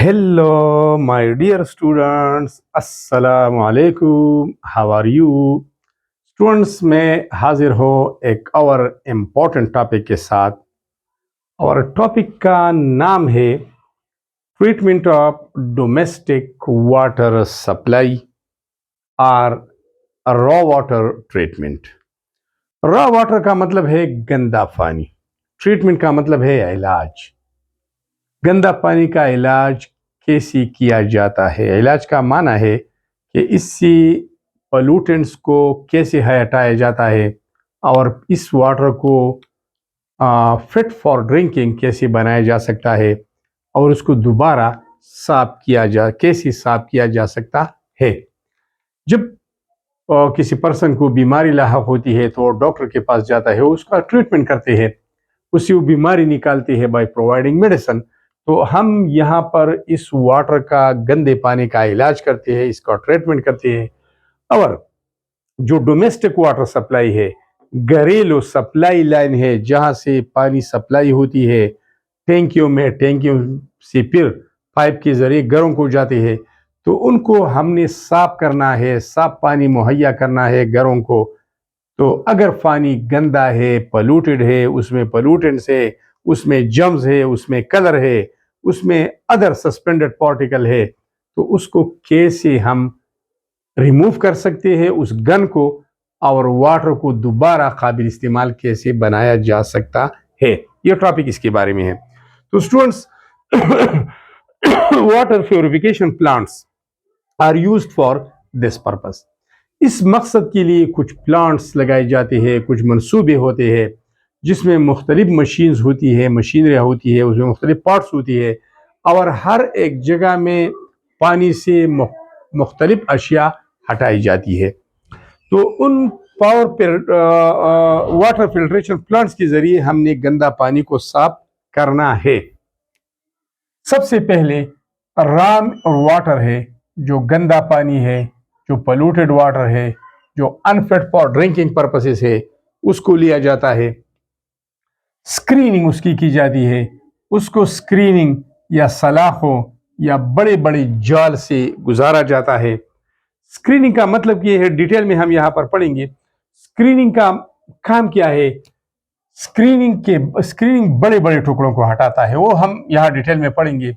Hello, my dear students. Assalamu alaikum. How are you? Students मैं हाजिर हो एक और इम्पोर्टेंट टॉपिक के साथ। और टॉपिक का नाम है treatment of domestic water supply और raw water treatment. Raw water का मतलब है गंदा पानी, ट्रीटमेंट का मतलब है इलाज। गंदा पानी का इलाज कैसे किया जाता है? इलाज का माना है कि इससे पोल्यूटेंट्स को कैसे हटाया जाता है और इस वाटर को फिट फॉर ड्रिंकिंग कैसे बनाया जा सकता है और उसको दोबारा कैसे साफ किया जा सकता है। जब किसी पर्सन को बीमारी लाहक होती है तो डॉक्टर के पास जाता है, उसका ट्रीटमेंट करते हैं, उससे वो बीमारी निकालते हैं बाय प्रोवाइडिंग मेडिसिन। तो हम यहाँ पर इस वाटर का, गंदे पानी का इलाज करते हैं, इसका ट्रीटमेंट करते हैं। और जो डोमेस्टिक वाटर सप्लाई है, घरेलू सप्लाई लाइन है, जहाँ से पानी सप्लाई होती है टैंकियों से फिर पाइप के जरिए घरों को जाते हैं, तो उनको हमने साफ करना है, साफ पानी मुहैया करना है घरों को। तो अगर पानी गंदा है, पोल्यूटेड है, उसमें पोल्यूटेंट्स है, उसमें जर्म्स है, उसमें कलर है, उसमें अदर सस्पेंडेड पार्टिकल है, तो उसको कैसे हम रिमूव कर सकते हैं उस गन को, और वाटर को दोबारा काबिल इस्तेमाल कैसे बनाया जा सकता है, ये टॉपिक इसके बारे में है। तो students, water purification plants are used for this purpose. इस मकसद के लिए कुछ प्लांट्स लगाए जाते हैं, कुछ मंसूबे होते हैं जिसमें मुख्तलिफ मशीन्स होती है, मशीनरी होती है, उसमें मुख्तलिफ पार्ट्स होती है, और हर एक जगह में पानी से मुख्तलिफ अशिया हटाई जाती है। तो उन वाटर फिल्ट्रेशन प्लांट्स के जरिए हमने गंदा पानी को साफ करना है। सबसे पहले रॉ वाटर है, जो गंदा पानी है, जो पोल्यूटेड वाटर है, जो अनफिट फॉर ड्रिंकिंग पर्पसेस है, उसको लिया जाता है। स्क्रीनिंग उसकी की जाती है, उसको स्क्रीनिंग या सलाखों या बड़े बड़े जाल से गुजारा जाता है। स्क्रीनिंग का मतलब ये है, डिटेल में हम यहाँ पर पढ़ेंगे। स्क्रीनिंग का काम क्या है? स्क्रीनिंग बड़े बड़े टुकड़ों को हटाता है, वो हम यहाँ डिटेल में पढ़ेंगे।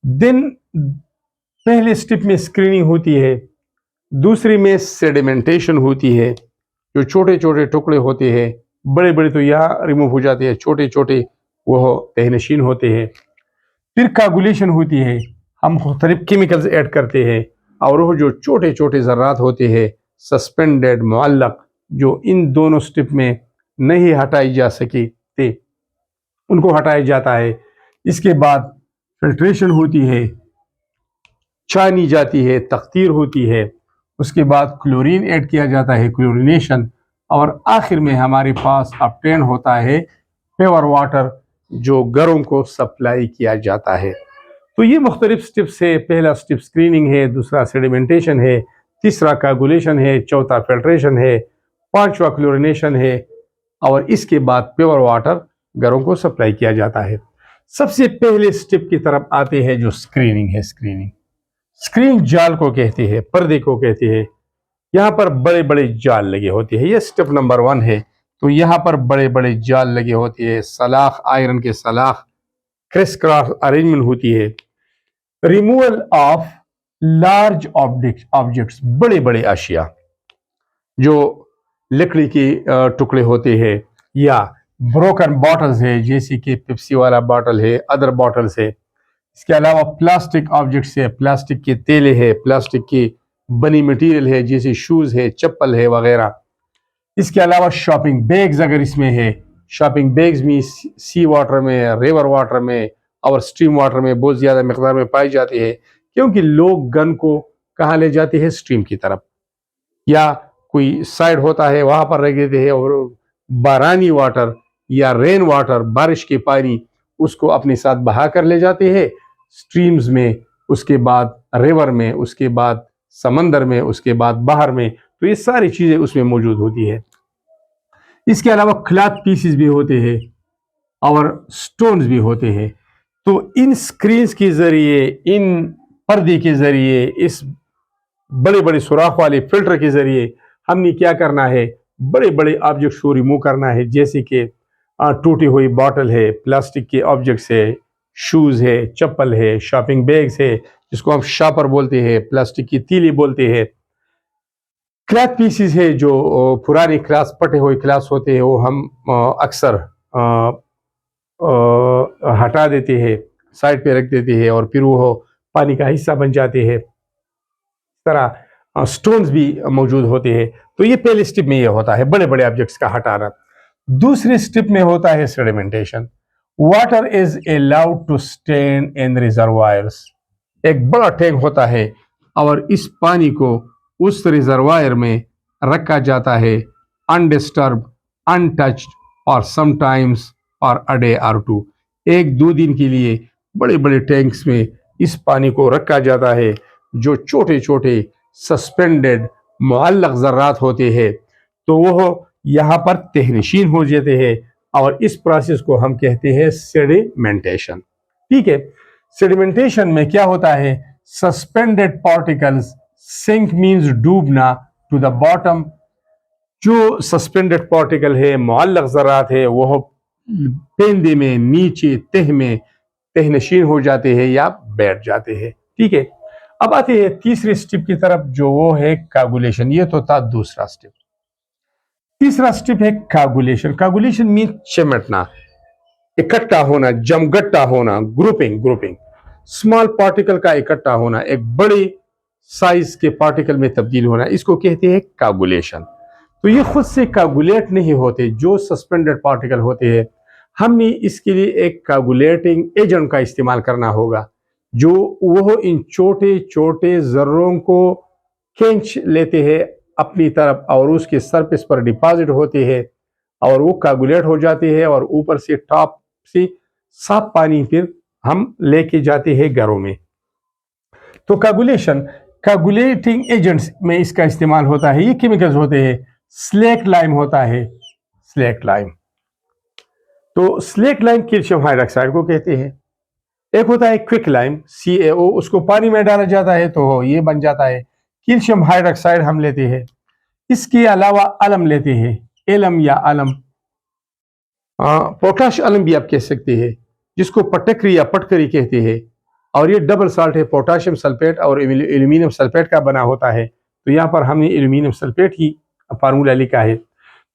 देन पहले स्टेप में स्क्रीनिंग होती है, दूसरी में सेडिमेंटेशन होती है, जो छोटे छोटे टुकड़े होते हैं, बड़े बड़े तो यहाँ रिमूव हो जाते हैं, छोटे छोटे वो तहनशीन होते हैं। फिर कागुलेशन होती है, हम मुख्तलिफ केमिकल्स ऐड करते हैं, और वो जो छोटे छोटे ज़र्रात होते हैं सस्पेंडेड मुअल्लक, जो इन दोनों स्टेप में नहीं हटाई जा सके थे, उनको हटाया जाता है। इसके बाद फिल्ट्रेशन होती है, छानी जाती है, तख्तीर होती है, उसके बाद क्लोरीन ऐड किया जाता है, क्लोरीनेशन, और आखिर में हमारे पास ऑब्टेन होता है प्योर वाटर, जो घरों को सप्लाई किया जाता है। तो ये मुख्तलिफ स्टेप्स है। पहला स्टेप स्क्रीनिंग है, दूसरा सेडिमेंटेशन है, तीसरा कागुलेशन है, चौथा फिल्ट्रेशन है, पांचवा क्लोरीनेशन है, और इसके बाद प्योर वाटर घरों को सप्लाई किया जाता है। सबसे पहले स्टेप की तरफ आते हैं जो स्क्रीनिंग है। स्क्रीनिंग जाल को कहते हैं, पर्दे को कहते हैं। यहाँ पर बड़े बड़े जाल लगे होते हैं, ये स्टेप नंबर 1 है। तो यहाँ पर बड़े बड़े जाल लगे होते हैं, सलाख, आयरन के सलाख, क्रिस क्रॉस अरेंजमेंट होती है। रिमूवल ऑफ लार्ज ऑब्जेक्ट्स, बड़े बड़े अशिया, जो लकड़ी के टुकड़े होते हैं, या ब्रोकन बॉटल्स है, जैसे कि पेप्सी वाला बॉटल है, अदर बॉटल्स है। इसके अलावा प्लास्टिक ऑब्जेक्ट्स है, प्लास्टिक के तेले है, प्लास्टिक की बनी मटेरियल है, जैसे शूज है, चप्पल है वगैरह। इसके अलावा शॉपिंग बैग्स अगर इसमें है, शॉपिंग बैग्स में सी वाटर में, रिवर वाटर में और स्ट्रीम वाटर में बहुत ज़्यादा मकदार में पाई जाती है, क्योंकि लोग गन को कहाँ ले जाते हैं? स्ट्रीम की तरफ, या कोई साइड होता है वहाँ पर रख देते हैं, और बारानी वाटर या रेन वाटर, बारिश के पानी, उसको अपने साथ बहा कर ले जाते हैं स्ट्रीम्स में, उसके बाद रिवर में, उसके बाद समंदर में, उसके बाद बाहर में। तो ये सारी चीज़ें उसमें मौजूद होती है। इसके अलावा क्लॉथ पीसेस भी होते हैं और स्टोन्स भी होते हैं। तो इन स्क्रीन्स के जरिए, इन पर्दे के जरिए, इस बड़े बड़े सुराख वाले फिल्टर के जरिए हमने क्या करना है, बड़े बड़े ऑब्जेक्ट्स को रिमूव करना है। जैसे कि टूटी हुई बॉटल है, प्लास्टिक के ऑब्जेक्ट्स है, शूज़ है, चप्पल है, शॉपिंग बैग्स है जिसको हम शॉपर बोलते हैं, प्लास्टिक की तीली बोलते हैं, क्लॉथ पीसीज है जो पुराने क्लास पटे हुए क्लास होते हैं वो हम अक्सर हटा देते हैं, साइड पे रख देते हैं और फिर वो पानी का हिस्सा बन जाते हैं। इस तरह स्टोन्स भी मौजूद होते हैं। तो ये पहले स्टेप में ये होता है, बड़े बड़े ऑब्जेक्ट्स का हटाना। दूसरे स्टेप में होता है sedimentation. Water is allowed to stand in reservoirs. एक बड़ा टैंक होता है और इस पानी को उस रिजर्वायर में रखा जाता है, अनडिस्टर्ब, अनटच्ड, और समटाइम्स और अ डे और टू। एक दो दिन के लिए बड़े बड़े टैंक्स में इस पानी को रखा जाता है जो छोटे छोटे सस्पेंडेड मुअल्लक ज़र्रात होते हैं, तो वह यहाँ पर तहनशीन हो जाते हैं और इस प्रोसेस को हम कहते हैं सेडिमेंटेशन। ठीक है, सेडिमेंटेशन में क्या होता है, सस्पेंडेड पार्टिकल्स सिंक मींस डूबना टू द बॉटम। जो सस्पेंडेड पार्टिकल है, मुअल्लक ज़रात है, वह पेंदे में नीचे तह में तहनशीन हो जाते हैं या बैठ जाते हैं। ठीक है, अब आते हैं तीसरे स्टेप की तरफ जो वो है कागुलेशन। ये तो था दूसरा स्टेप। तीसरा स्टेप है कागुलेशन। कागुलेशन मीन चिमटना, इकट्ठा होना, जमगट्टा होना, ग्रुपिंग। ग्रुपिंग स्मॉल पार्टिकल का इकट्ठा होना, एक बड़े साइज के पार्टिकल में तब्दील होना, इसको कहते हैं कागुलेशन। तो ये खुद से कागुलेट नहीं होते, जो सस्पेंडेड पार्टिकल होते हैं हमने इसके लिए एक कागुलेटिंग एजेंट का इस्तेमाल करना होगा, जो वह इन छोटे छोटे जर्रों को खींच लेते हैं अपनी तरफ और उसके सरफेस पर डिपॉजिट होते हैं और वो कागुलेट हो जाते हैं और ऊपर से टॉप से साफ पानी फिर हम लेके जाते हैं घरों में। तो कागुलेशन, कागुलेटिंग एजेंट्स में इसका इस्तेमाल होता है। ये केमिकल्स होते हैं, स्लेक लाइम होता है, स्लेक लाइम। तो स्लेक लाइम कैल्शियम हाइड्रोक्साइड को कहते हैं। एक होता है क्विक लाइम, CaO, उसको पानी में डाला जाता है तो ये बन जाता है कैल्शियम हाइड्रोक्साइड, हम लेते हैं। इसके अलावा अलम लेते हैं, एलम या अलम, पोटाश अलम भी आप कह सकते हैं, जिसको पटकरी या पटकरी कहते हैं। और ये डबल साल्ट है, पोटाशियम सल्फेट और एल्यूमिनियम सल्फेट का बना होता है। तो यहाँ पर हमने एल्यूमिनियम सल्फेट ही फार्मूला लिखा है।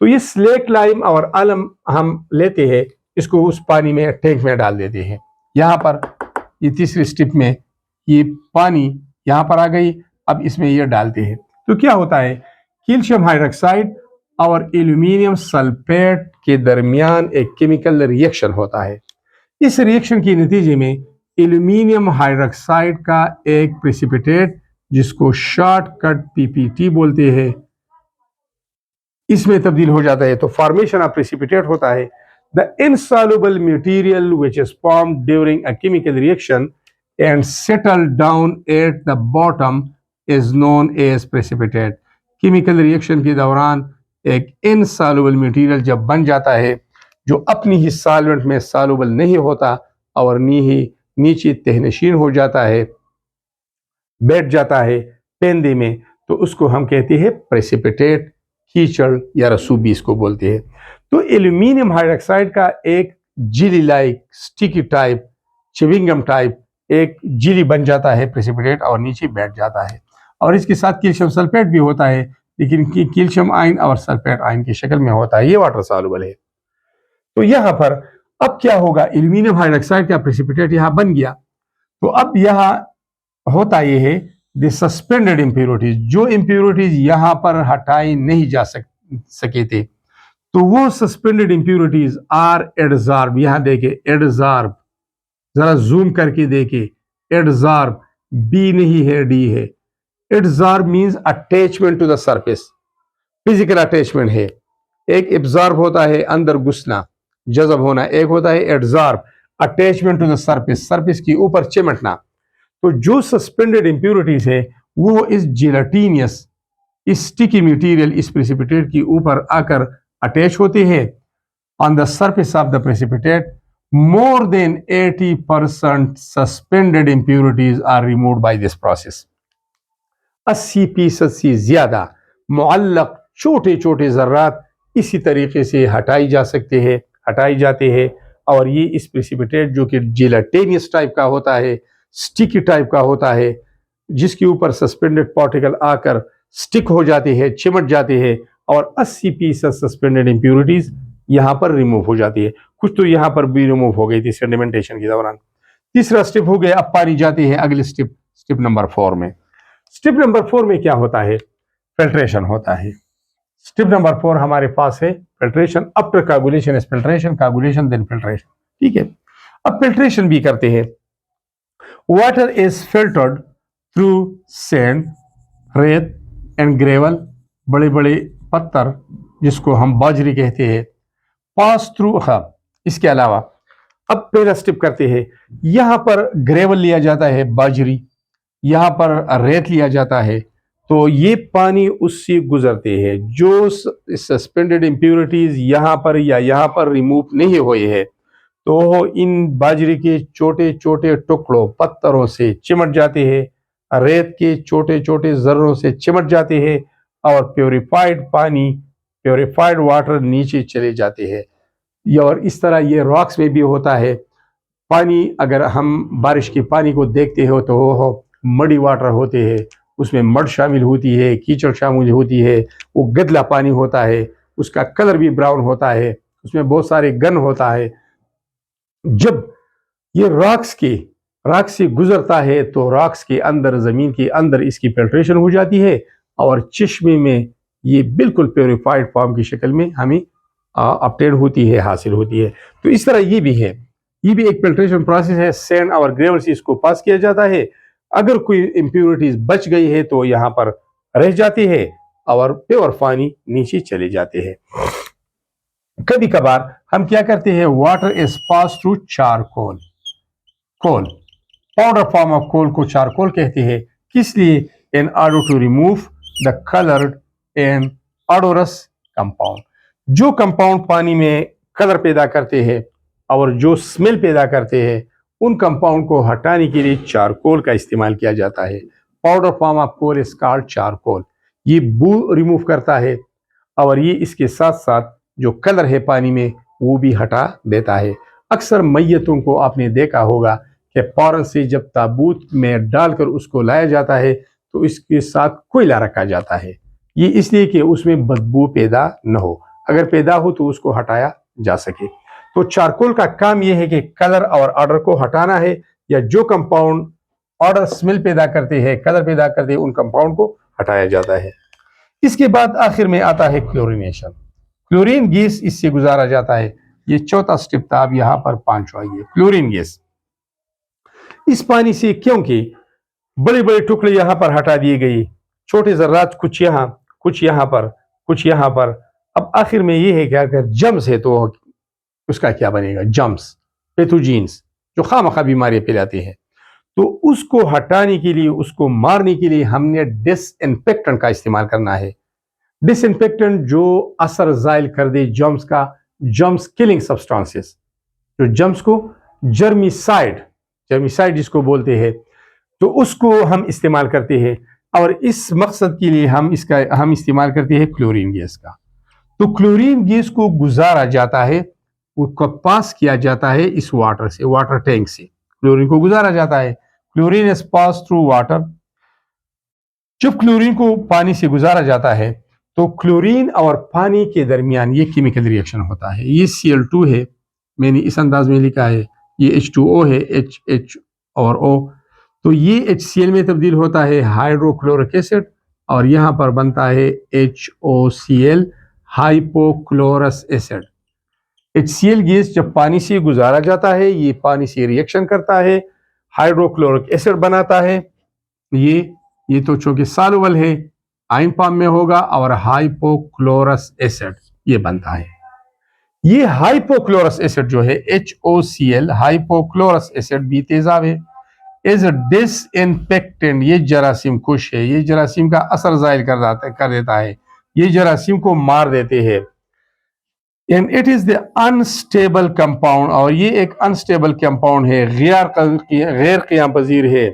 तो ये स्लेक लाइम और अलम हम लेते हैं, इसको उस पानी में टैंक में डाल देते हैं। यहाँ पर ये तीसरी स्टेप में ये पानी यहाँ पर आ गई, अब इसमें ये डालते हैं। तो क्या होता है, कैल्शियम हाइड्रोक्साइड और एल्यूमिनियम सल्फेट के दरमियान एक केमिकल रिएक्शन होता है। इस रिएक्शन के नतीजे में एल्यूमिनियम हाइड्रोक्साइड का एक प्रेसिपिटेट, जिसको शॉर्टकट PPT बोलते हैं, इसमें तब्दील हो जाता है। तो फॉर्मेशन ऑफ प्रेसिपिटेट होता है। The insoluble material which is formed during a chemical reaction and settle down at the bottom is known as precipitate. Chemical reaction के दौरान एक इनसॉल्युबल मटेरियल जब बन जाता है, जो अपनी ही सॉल्वेंट में सॉल्युबल नहीं होता और नीचे तहनशीन हो जाता है, बैठ जाता है पेंदे में, तो उसको हम कहते हैं प्रेसिपिटेट, कीचड़ या रसूबी इसको बोलते हैं। तो एल्यूमिनियम हाइड्रोक्साइड का एक jelly like sticky type, chewing gum type एक जिली बन जाता है प्रेसिपिटेट और नीचे बैठ जाता है। और इसके साथ कैल्शियम सल्फेट भी होता है, लेकिन कैल्शियम आयन और सल्फेट आयन की शक्ल में होता है, ये वाटर सॉल्युबल है। तो यहाँ पर अब क्या होगा, एल्यूमिनियम हाइड्रोक्साइड का प्रेसिपिटेट यहाँ बन गया। तो अब यहाँ होता यह है द सस्पेंडेड इम्प्योरिटीज, जो इम्प्योरिटीज यहाँ पर हटाई नहीं जा सके थे, तो वो सस्पेंडेड इम्प्योरिटीज आर एडजॉर्ब। यहाँ देखे एडजॉर्ब, जरा जूम करके देखे, एडजॉर्ब, बी नहीं है डी है। Adsorb means attachment to the surface, physical attachment है। एक एब्जॉर्ब होता है अंदर घुसना, जज़ब होना, एक होता है adsorb, attachment to the surface, surface के ऊपर चिमटना। तो जो सस्पेंडेड इम्प्योरिटीज है वो इस जेलाटिनियस, इस स्टिकी मटेरियल, इस प्रेसिपिटेट के ऊपर आकर अटैच होते हैं on the surface of the precipitate more than 80% suspended impurities are removed by this process. 80% से ज्यादा मुअल्लक छोटे छोटे जर्रात इसी तरीके से हटाई जाते हैं और ये इस प्रेसिपिटेट जो कि जेलाटेनियस टाइप का होता है, स्टिकी टाइप का होता है, जिसके ऊपर सस्पेंडेड पार्टिकल आकर स्टिक हो जाते हैं, चिमट जाते हैं और 80% सस्पेंडेड इंप्यूरिटीज यहां पर रिमूव हो जाती है। कुछ तो यहां पर भी रिमूव हो गई थी सेडिमेंटेशन के दौरान। तीसरा स्टेप हो गया, अब पानी जाती है अगले स्टेप नंबर 4 में। स्टेप नंबर 4 में क्या होता है? फिल्ट्रेशन होता है। स्टेप नंबर 4 हमारे पास है filtration. After coagulation is filtration, coagulation then filtration. ठीक है, अब फिल्ट्रेशन भी करते हैं। Water is filtered through sand, रेत एंड ग्रेवल, बड़े बड़े पत्थर जिसको हम बाजरी कहते हैं, पास थ्रू। हाँ, इसके अलावा अब पहला स्टेप करते हैं। यहां पर ग्रेवल लिया जाता है, बाजरी, यहां पर रेत लिया जाता है, तो ये पानी उससे गुजरते हैं। जो सस्पेंडेड इंप्यूरिटीज यहां पर या यहां पर रिमूव नहीं हुए हैं तो इन बाजरी के छोटे छोटे टुकड़ों पत्थरों से चिमट जाते हैं, रेत के छोटे छोटे जर्रों से चिमट जाते हैं और प्योरीफाइड पानी, प्योरीफाइड वाटर नीचे चले जाते हैं। और इस तरह ये रॉक्स में भी होता है। पानी, अगर हम बारिश के पानी को देखते हो तो वो मडी वाटर होते हैं, उसमें मड शामिल होती है, कीचड़ शामिल होती है, वो गदला पानी होता है, उसका कलर भी ब्राउन होता है, उसमें बहुत सारे गन होता है। जब ये रॉक्स से गुजरता है तो रॉक्स के अंदर, जमीन के अंदर इसकी फिल्ट्रेशन हो जाती है और चश्मे में ये बिल्कुल प्योरीफाइड फॉर्म की शक्ल में हमें अपटेन होती है, हासिल होती है। तो इस तरह ये भी है, ये भी एक फिल्ट्रेशन प्रोसेस है। सैंड और ग्रेवल से इसको पास किया जाता है। अगर कोई इंप्यूरिटीज बच गई है तो यहाँ पर रह जाती है और प्योर पानी नीचे चले जाते हैं। कभी कभार हम क्या करते हैं, water is pass through charcoal, coal, powder form of coal को चारकोल कहते हैं। किस लिए? In order to remove the coloured and odorous compound. जो कंपाउंड पानी में कलर पैदा करते हैं और जो स्मेल पैदा करते हैं, उन कंपाउंड को हटाने के लिए चारकोल का इस्तेमाल किया जाता है। Powder form of coal is called charcoal. ये बू रिमूव करता है और ये इसके साथ साथ जो कलर है पानी में वो भी हटा देता है। अक्सर मैयतों को आपने देखा होगा कि फौरन से जब ताबूत में डालकर उसको लाया जाता है तो इसके साथ कोयला रखा जाता है। ये इसलिए कि उसमें बदबू पैदा न हो, अगर पैदा हो तो उसको हटाया जा सके। तो चारकोल का काम यह है कि कलर और ऑर्डर को हटाना है, या जो कंपाउंड ऑर्डर स्मेल पैदा करते हैं, कलर पैदा करते हैं, उन कंपाउंड को हटाया जाता है। इसके बाद आखिर में आता है क्लोरीनेशन। क्लोरीन गैस इससे गुजारा जाता है। ये चौथा स्टेप था, अब यहां पर पांचवा ये क्लोरीन गैस। इस पानी से, क्योंकि बड़े बड़े टुकड़े यहां पर हटा दिए गए, छोटे जर्रात कुछ यहां, कुछ यहां पर, कुछ यहां पर, अब आखिर में ये है कि अगर जम्स है तो उसका क्या बनेगा? जम्स, पैथोजेंस जो खामखा बीमारियां फैलाते हैं, तो उसको हटाने के लिए, उसको मारने के लिए हमने डिसइंफेक्टेंट का इस्तेमाल करना है। डिसइंफेक्टेंट जो असर जायल कर दे जम्स का, जम्स किलिंग सब्सटेंसेस, जो जम्स को जर्मिसाइड जिसको बोलते हैं, तो उसको हम इस्तेमाल करते हैं। और इस मकसद के लिए हम इस्तेमाल करते हैं क्लोरीन गैस का। तो क्लोरीन गैस को गुजारा जाता है, उसको पास किया जाता है इस वाटर से, वाटर टैंक से क्लोरीन को गुजारा जाता है। Chlorine is pass through water. जब क्लोरीन को पानी से गुजारा जाता है तो क्लोरीन और पानी के दरमियान ये केमिकल रिएक्शन होता है। ये Cl2 है, मैंने इस अंदाज में लिखा है, ये H2O है, H और O, तो ये HCl में तब्दील होता है हाइड्रोक्लोरिक एसिड और यहां पर बनता है HOCl, hypochlorous acid. HCl gas जब पानी से गुजारा जाता है, ये पानी से रिएक्शन करता है, हाइड्रोक्लोरिक एसिड बनाता है। ये तो चूंकि सॉल्युबल है, आयन फॉर्म में होगा, और हाइपोक्लोरस एसिड ये बनता है। ये हाइपोक्लोरस एसिड जो है HOCl, हाइपोक्लोरस एसिड भी तेजाब है। एज अ डिसइंफेक्टेंट, ये जरासीम कुश है, ये जरासीम का असर जाहिर कर देता है, ये जरासीम को मार देते हैं। And it is the unstable compound, और ये एक अनस्टेबल कंपाउंड है, गैर क़ियाम पजीर है,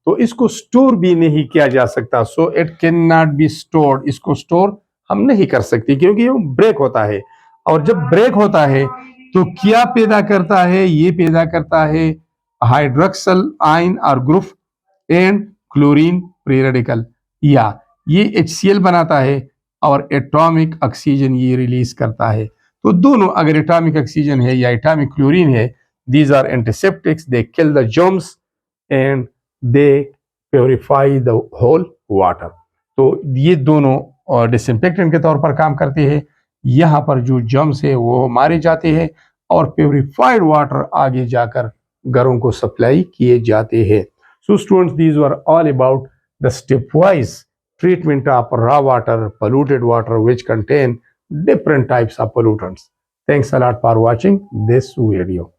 तो इसको स्टोर भी नहीं किया जा सकता। So it can not be stored, इसको स्टोर हम नहीं कर सकते क्योंकि ये ब्रेक होता है। और जब ब्रेक होता है तो क्या पैदा करता है, ये पैदा करता है हाइड्रोक्सल आयन और group and chlorine free radical, या ये HCl बनाता है और एटॉमिक ऑक्सीजन ये रिलीज करता है। तो दोनों, अगर एटॉमिक ऑक्सीजन है या एटॉमिक क्लोरीन है, these are antiseptics, they kill the germs and they purify the whole water. तो ये दोनों डिसइंफेक्टेंट के तौर पर काम करते हैं। यहाँ पर जो जर्म्स है वो मारे जाते हैं और प्योरीफाइड वाटर आगे जाकर घरों को सप्लाई किए जाते हैं। So students, these were all about the stepwise treatment of raw water, polluted water, which contain different types of pollutants. Thanks a lot for watching this video.